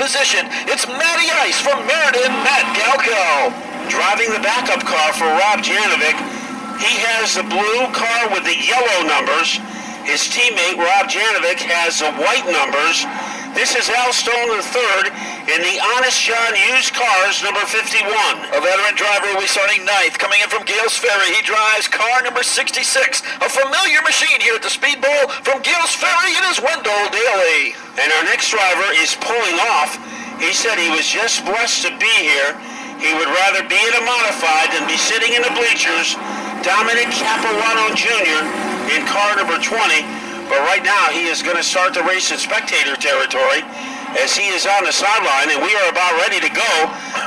position. It's Matty Ice from Meriden, Matt Galco. Driving the backup car for Rob Janovic. He has the blue car with the yellow numbers. His teammate, Rob Janovic, has the white numbers. This is Al Stone III in the Honest John Used Cars, number 51. A veteran driver will be starting ninth. Coming in from Gales Ferry, he drives car number 66. A familiar machine here at the Speedbowl. From Gales Ferry, it is Wendell Daly. And our next driver is pulling off. He said he was just blessed to be here. He would rather be in a modified than be sitting in the bleachers. Dominic Capuano Jr. in car number 20. But right now, he is going to start the race in spectator territory as he is on the sideline, and we are about ready to go.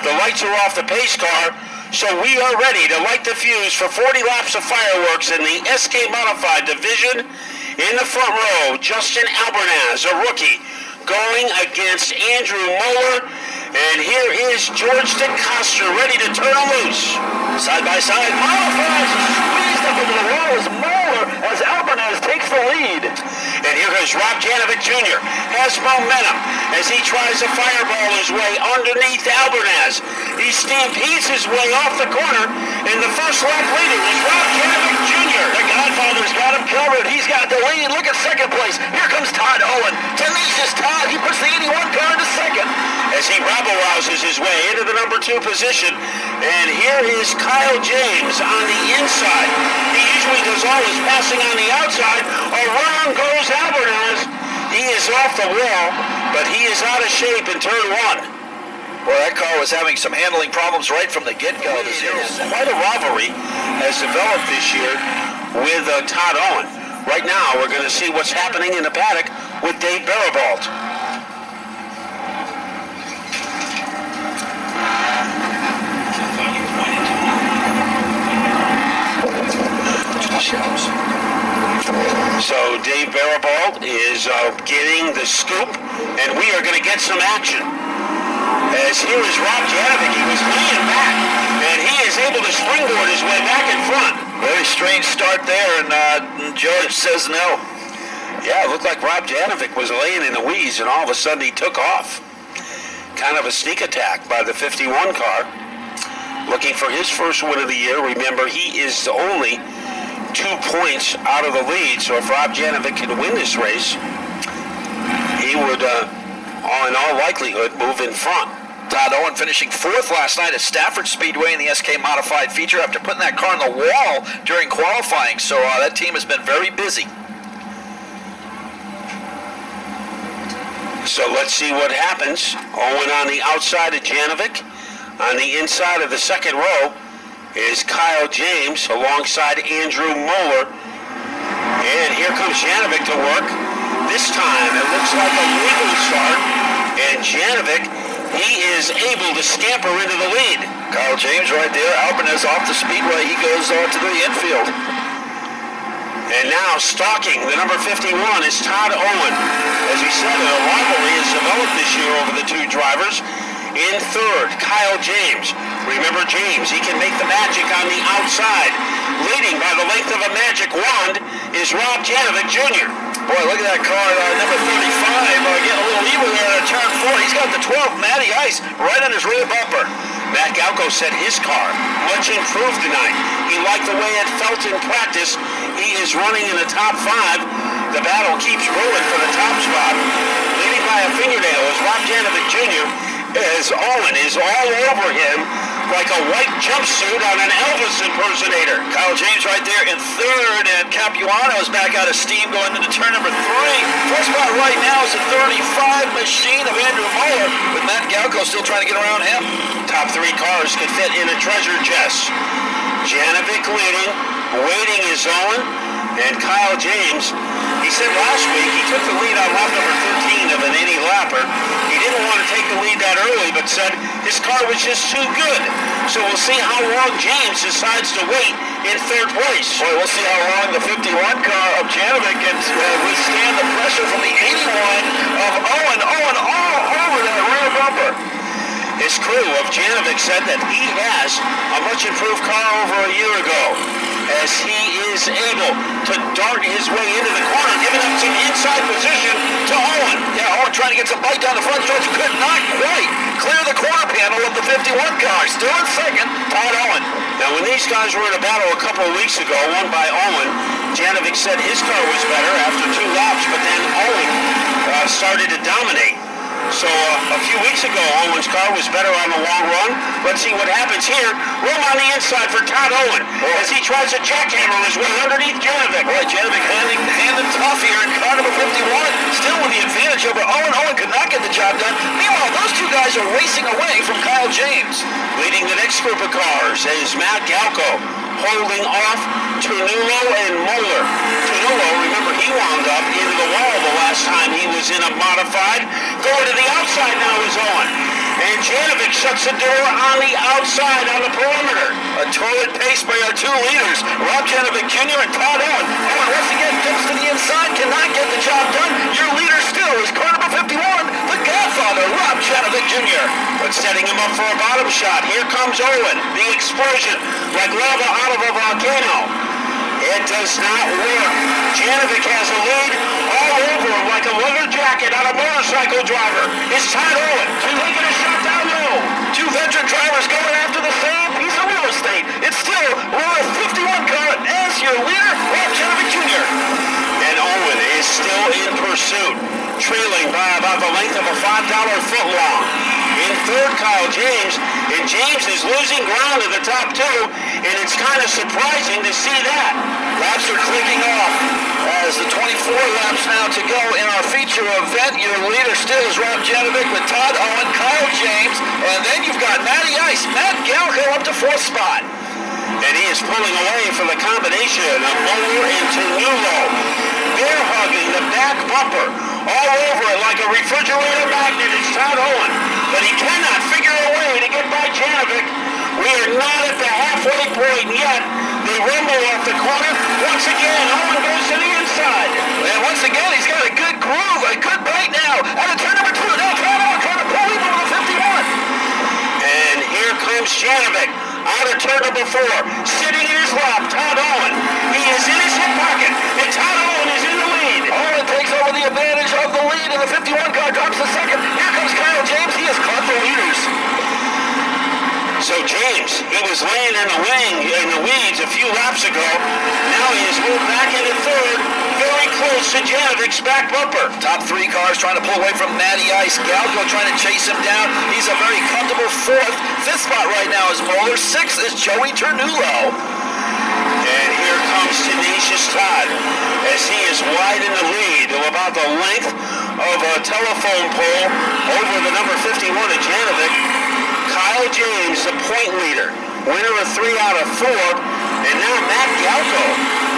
The lights are off the pace car, so we are ready to light the fuse for 40 laps of fireworks in the SK Modified Division. In the front row, Justin Albernaz, a rookie, going against Andrew Moeller. And here is George DeCoster ready to turn loose. Side by side, Modified squeezed up into the wall as Moeller, as Albernaz takes the lead. And here goes Rob Janovic Jr. Has momentum as he tries to fireball his way underneath Albernaz. He stampedes his way off the corner, and the first lap leader is Rob Janovic Jr. The Godfather's got him covered. He's got the lead. Look at second place. Here comes Todd Owen. Tenacious Todd. He puts the 81 car into second. As he rabble-rouses his way into the number 2 position. And here is Kyle James on the inside. He usually does all his passing on the outside. Around goes Albernaz. He is off the wall, but he is out of shape in turn 1. Well, that car was having some handling problems right from the get-go. Quite a rivalry has developed this year with Todd Owen. Right now, we're going to see what's happening in the paddock with Dave Barabalt. So Dave Barabalt is getting the scoop, and we are going to get some action. As here is Rob Janovic. He was laying back, and he is able to springboard his way back in front. Very strange start there, and George says no. Yeah, it looked like Rob Janovic was laying in the weeds, and all of a sudden he took off. Kind of a sneak attack by the 51 car. Looking for his first win of the year. Remember, he is only 2 points out of the lead, so if Rob Janovic can win this race, he would, in all likelihood, move in front. Todd Owen finishing 4th last night at Stafford Speedway in the SK Modified feature after putting that car on the wall during qualifying, so that team has been very busy. So let's see what happens. Owen on the outside of Janovic. On the inside of the second row is Kyle James alongside Andrew Moeller. And here comes Janovic to work. This time it looks like a legal start. And Janovic, he is able to scamper into the lead. Kyle James right there. Albernaz off the speedway. He goes to the infield. And now stalking the number 51 is Todd Owen. As we said, a rivalry has developed this year over the two drivers. In third, Kyle James. Remember James, he can make the magic on the outside. Leading by the length of a magic wand is Rob Janovic Jr. Boy, look at that car, number 35, getting a little evil there at turn 4. He's got the 12 Matty Ice right on his rear bumper. Matt Galco said his car much improved tonight. He liked the way it felt in practice. He is running in the top 5. The battle keeps rolling for the top spot. Leading by a fingernail is Rob Janovic Jr. as Owen is all over him like a white jumpsuit on an Elvis impersonator. Kyle James right there in third, and Capuano is back out of steam going into turn number 3. First spot right now is the 35 machine of Andrew Moeller, with Matt Galco still trying to get around him. Top 3 cars could fit in a treasure chest. Janovic leading, waiting is Owen, and Kyle James. He said last week he took the lead on lap number 13 of an 80-lapper. He didn't want to take the lead that early, but said his car was just too good. So we'll see how long James decides to wait in third place. Boy, we'll see how long the 51 car of Janovic can withstand the pressure from the 81 of Owen. Owen all over that rear bumper. His crew of Janovic said that he has a much improved car over a year ago, as he is able to dart his way into the corner, giving up some inside position to Owen. Yeah, Owen trying to get some bite down the front stretch, could not 51 car. Still in second, Todd Owen. Now, when these guys were in a battle a couple of weeks ago, won by Owen, Janovic said his car was better after 2 laps, but then Owen started to dominate. So a few weeks ago, Owen's car was better on the long run. Let's see what happens here. Room on the inside for Todd Owen as he tries to jackhammer his way underneath Janovic. Boy, Janovic handing tough here in car number 51. Still with the advantage over Owen. Owen could not get the job done. Meanwhile, those two guys are racing away from Kyle James. Leading the next group of cars is Matt Galko, holding off Ternullo and Moeller. Ternullo, remember, he wound up into the wall the last time he was in a modified. Going to the outside now is Owen. And Janovic shuts the door on the outside on the perimeter. A torrid pace by our two leaders, Rob Janovic Jr. and Todd Owen. Owen once again dips to the inside, cannot get the job done. Your leader still is car number 51, the Godfather, Rob Janovic Jr. But setting him up for a bottom shot. Here comes Owen. The explosion, like lava out of a volcano. It does not work. Janovic has a lead all over him like a leather jacket on a motorcycle driver. It's Todd Owen taking a shot down low. Two veteran drivers going after the same piece of real estate. It's still Royal 51 car as your leader, Rob Janovic Jr. And Owen is still in pursuit, trailing by about the length of a $5 footlong. In third, Kyle James, and James is losing ground in the top two, and it's kind of surprising to see that. Laps are clicking off as the 24 laps now to go in our feature event. Your leader still is Rob Janovic with Todd Owen, Kyle James, and then you've got Matty Ice, Matt Galko up to 4th spot. And he is pulling away from the combination of Moeller and Ternullo. They're hugging the back bumper all over it like a refrigerator magnet. It's Todd Owen, but he cannot figure a way to get by Janovic. We are not at the halfway point yet. They rumble off the corner. Once again, Owen goes to the inside. And once again, he's got a good groove, a good bite now. Out of turn number 2, now Todd Owen trying to pull him over the 51. And here comes Janovic. Out of turn number 4, sitting in his lap, Todd Owen. He is in his hip pocket, and Todd Owen is in the lead. Owen takes over the advantage of the lead, and the 51 car drops to second. Here comes Kyle James. He has caught the leaders. So James, he was laying in the weeds a few laps ago. Now he has moved back into third, very close to Janovic's back bumper. Top 3 cars trying to pull away from Matty Ice. Galko trying to chase him down. He's a very comfortable 4th. 5th spot right now is Moeller. 6th is Joey Ternullo. And here comes Tenacious Todd as he is wide in the lead to about the length of a telephone pole over the number 51 of Janovic. Kyle James, the point leader, winner of 3 out of 4, and now Matt Galko.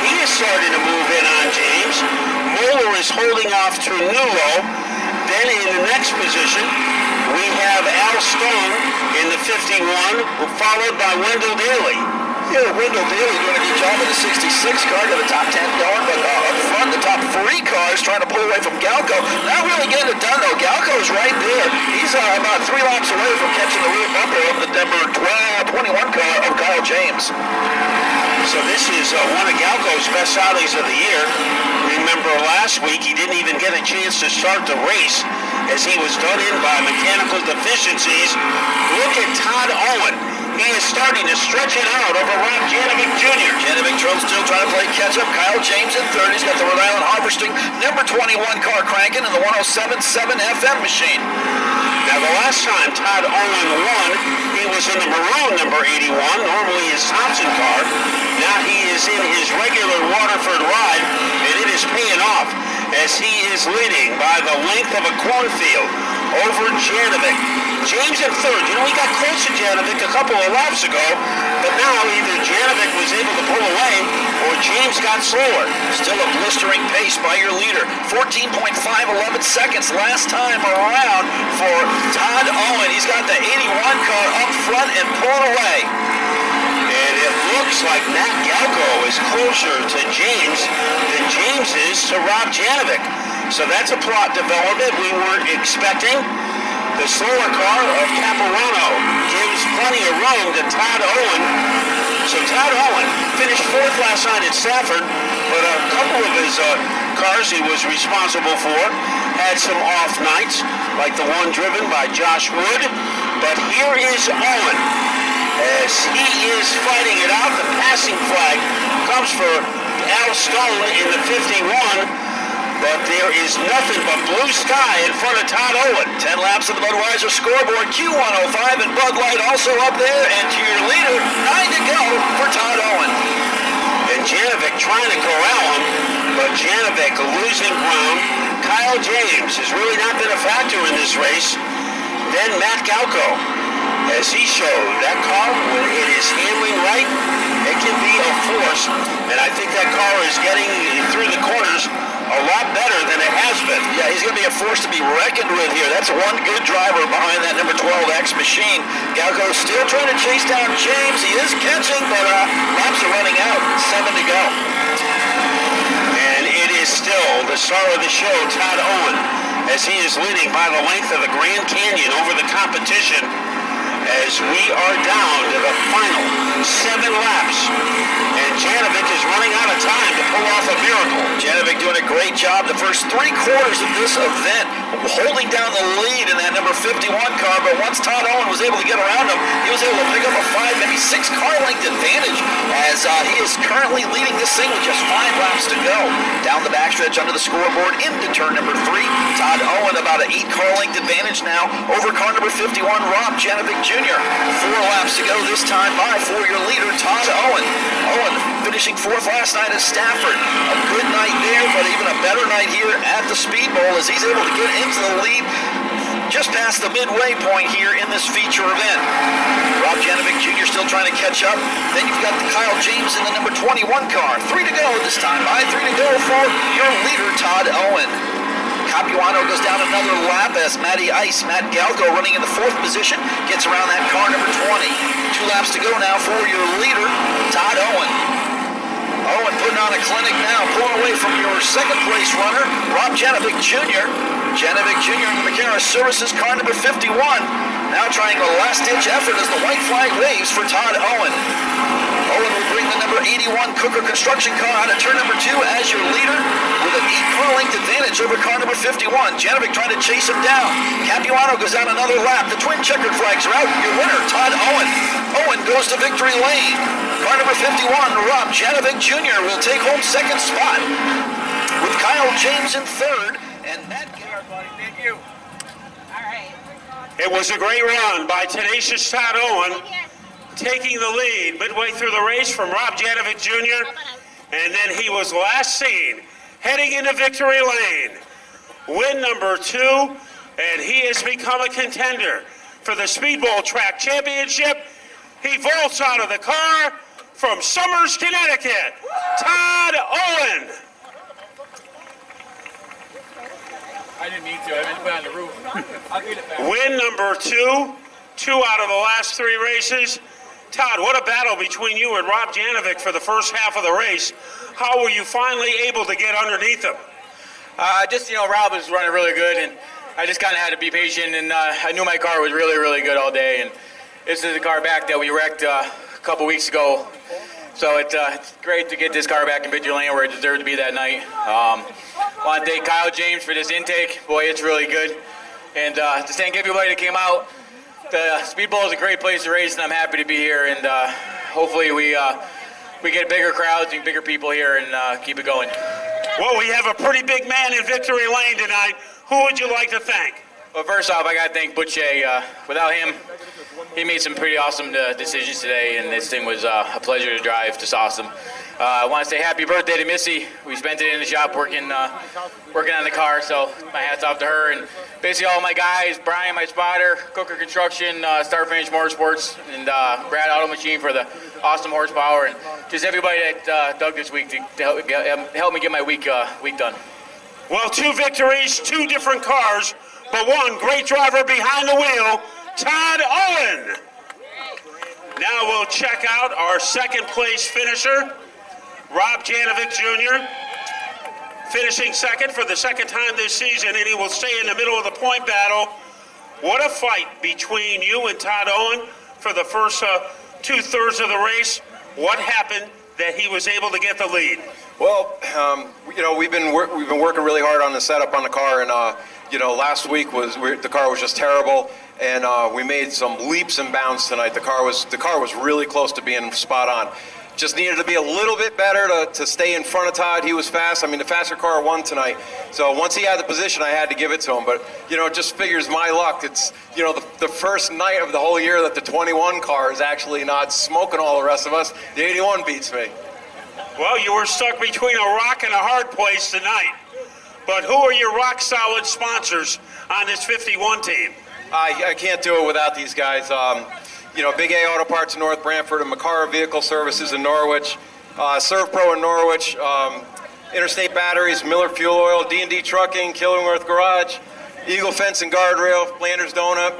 He is starting to move in on James. Moeller is holding off Ternullo. Then in the next position, we have Al Stone in the 51, followed by Wendell Daly. Yeah, Wendell Daly doing a good job in the 66 car, got the top 10 going, but up front, the top 3 cars trying to pull away from Galko. Not really getting it done, though. Galko's right there. He's about 3 laps away from catching the rear bumper of the number 21 car of Kyle James. So this is one of Galko's best outings of the year. Remember last week, he didn't even get a chance to start the race as he was done in by mechanical deficiencies. Look at Todd Owen. He is starting to stretch it out over Rob Janovic Jr. Janovic still trying to play catch-up. Kyle James in third. He's got the Rhode Island harvesting number 21 car cranking and the 107.7 FM machine. Now, the last time Todd Owen won, he was in the maroon number 81, normally his Thompson car. Now he is in his regular Waterford ride, and it is paying off as he is leading by the length of a cornfield over Janovic. James in third. You know, he got close to Janovic a couple of laps ago, but now either Janovic was able to pull away or James got slower. Still a blistering pace by your leader. 14.511 seconds last time around for Todd Owen. He's got the 81 car up front and pulling away. And it looks like Matt Galko is closer to James than James is to Rob Janovic. So that's a plot development we weren't expecting. The slower car of Capuano gives plenty of room to Todd Owen. So Todd Owen finished 4th last night at Stafford, but a couple of his cars he was responsible for had some off nights. like the one driven by Josh Wood. But here is Owen as he is fighting it out. The passing flag comes for Al Stone in the 51. But there is nothing but blue sky in front of Todd Owen. 10 laps of the Budweiser scoreboard. Q105 and Bud Light also up there. And to your leader, 9 to go for Todd Owen. And Janovic trying to corral him, but Janovic losing ground. Kyle James has really not been a factor in this race. Then Matt Galko, as he showed, that car, when it is handling right, it can be a force. And I think that car is getting through the corners a lot better than it has been. Yeah, he's going to be a force to be reckoned with here. That's one good driver behind that number 12X machine. Galko still trying to chase down James. He is catching, but laps are running out. 7 to go. And it is still the star of the show, Todd Owen, as he is leading by the length of the Grand Canyon over the competition, as we are down to the final 7 laps. And Janovic is running out of time to pull off a miracle. Janovic doing a great job the first 3 quarters of this event, holding down the lead in that number 51 car, but once Todd Owen was able to get around him, he was able to pick up a 5, maybe 6 car length advantage, as he is currently leading this thing with just 5 laps to go. Down the backstretch under the scoreboard into turn number 3. Todd Owen about an 8 car length advantage now over car number 51, Rob Janovic Jr. 4 laps to go this time by for your leader, Todd Owen. Owen finishing 4th last night at Stafford. A good night there, but even a better night here at the Speedbowl as he's able to get into the lead just past the midway point here in this feature event. Rob Janovic Jr. still trying to catch up. Then you've got the Kyle James in the number 21 car. 3 to go this time by. 3 to go for your leader, Todd Owen. Capuano goes down another lap as Matt Galko running in the 4th position, gets around that car number 20. 2 laps to go now for your leader, Todd Owen. Owen putting on a clinic now, pulling away from your 2nd place runner, Rob Janovic Jr. Janovic Jr. in the McCarran Services car number 51. Now trying a last-ditch effort as the white flag waves for Todd Owen. Owen will bring the number 81 Cooker Construction car out of turn number 2 as your leader with an 8 car length advantage over car number 51. Janovic trying to chase him down. Capuano goes down another lap. The twin checkered flags are out. Your winner, Todd Owen. Owen goes to victory lane. Car number 51, Rob Janovic Jr. will take home 2nd spot with Kyle James in 3rd. And Matt Galko. Thank you. All right. It was a great run by tenacious Todd Owen, taking the lead midway through the race from Rob Janovic Jr. And then he was last seen heading into victory lane. Win number 2, and he has become a contender for the Speedbowl Track Championship. He vaults out of the car from Somers, Connecticut, Todd Owen. I didn't mean to. I meant to put it on the roof. I'll get it back. Win number 2, 2 out of the last 3 races. Todd, what a battle between you and Rob Janovic for the first half of the race. How were you finally able to get underneath him? Rob was running really good, and I just kind of had to be patient, and I knew my car was really, really good all day, and this is the car back that we wrecked a couple weeks ago. So it's great to get this car back in victory lane where it deserved to be that night. Want to thank Kyle James for this intake. Boy, it's really good. And to thank everybody that came out. The Speedbowl is a great place to race, and I'm happy to be here. And hopefully we get bigger crowds and bigger people here and keep it going. Well, we have a pretty big man in victory lane tonight. Who would you like to thank? Well, first off, I got to thank Butch. Without him, he made some pretty awesome decisions today, and this thing was a pleasure to drive. Just awesome. I want to say happy birthday to Missy. We spent it in the shop working on the car, so my hat's off to her. And basically all my guys, Brian, my spotter, Cooker Construction, Start Finish Motorsports, and Brad Auto Machine for the awesome horsepower, and just everybody that dug this week to help me get my week done. Well, 2 victories, 2 different cars, but one great driver behind the wheel, Todd Owen. Now we'll check out our 2nd place finisher, Rob Janovic Jr., finishing 2nd for the 2nd time this season, and he will stay in the middle of the point battle. What a fight between you and Todd Owen for the first 2/3 of the race. What happened that he was able to get the lead? Well, you know, we've been working really hard on the setup on the car, and you know, last week the car was just terrible, and we made some leaps and bounds tonight. The car was really close to being spot on. Just needed to be a little bit better to stay in front of Todd. He was fast. I mean, the faster car won tonight. So once he had the position, I had to give it to him. But, you know, it just figures my luck. It's, you know, the first night of the whole year that the 21 car is actually not smoking all the rest of us. The 81 beats me. Well, you were stuck between a rock and a hard place tonight. But who are your rock-solid sponsors on this 51 team? I can't do it without these guys. You know, Big A Auto Parts in North Branford, and Macara Vehicle Services in Norwich, ServPro in Norwich, Interstate Batteries, Miller Fuel Oil, D&D Trucking, Killingworth Garage, Eagle Fence and Guardrail, Flanders Donut.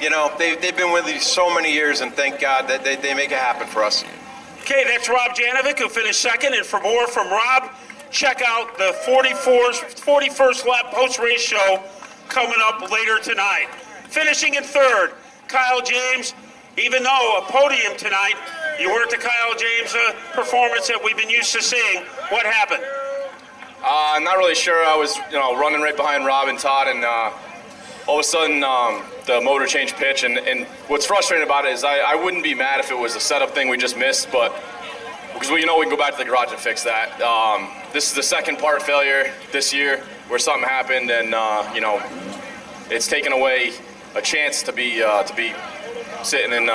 You know, they've been with you so many years, and thank God that they make it happen for us. Okay, that's Rob Janovic, who finished second, and for more from Rob, check out the 41st lap post-race show coming up later tonight. Finishing in third, Kyle James. Even though a podium tonight, you weren't the Kyle James performance that we've been used to seeing. What happened? I'm not really sure. I was, you know, running right behind Rob and Todd, and all of a sudden the motor changed pitch. And what's frustrating about it is I wouldn't be mad if it was a setup thing we just missed, but because we know we can go back to the garage and fix that. This is the second part failure this year where something happened, and you know, it's taken away a chance to be sitting in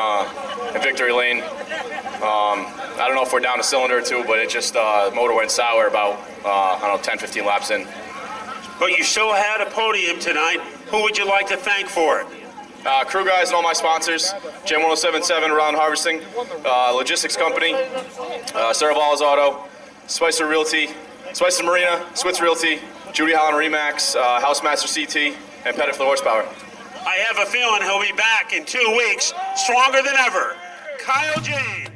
victory lane. I don't know if we're down a cylinder or two, but it just motor went sour about I don't know, 10, 15 laps in. But you still had a podium tonight. Who would you like to thank for it? Crew guys and all my sponsors, Gem 1077 Around Harvesting, Logistics Company, Serval's Auto, Spicer Realty, Spicer Marina, Switz Realty, Judy Holland Remax, Housemaster CT, and Pettit for the Horsepower. I have a feeling he'll be back in 2 weeks, stronger than ever. Kyle James.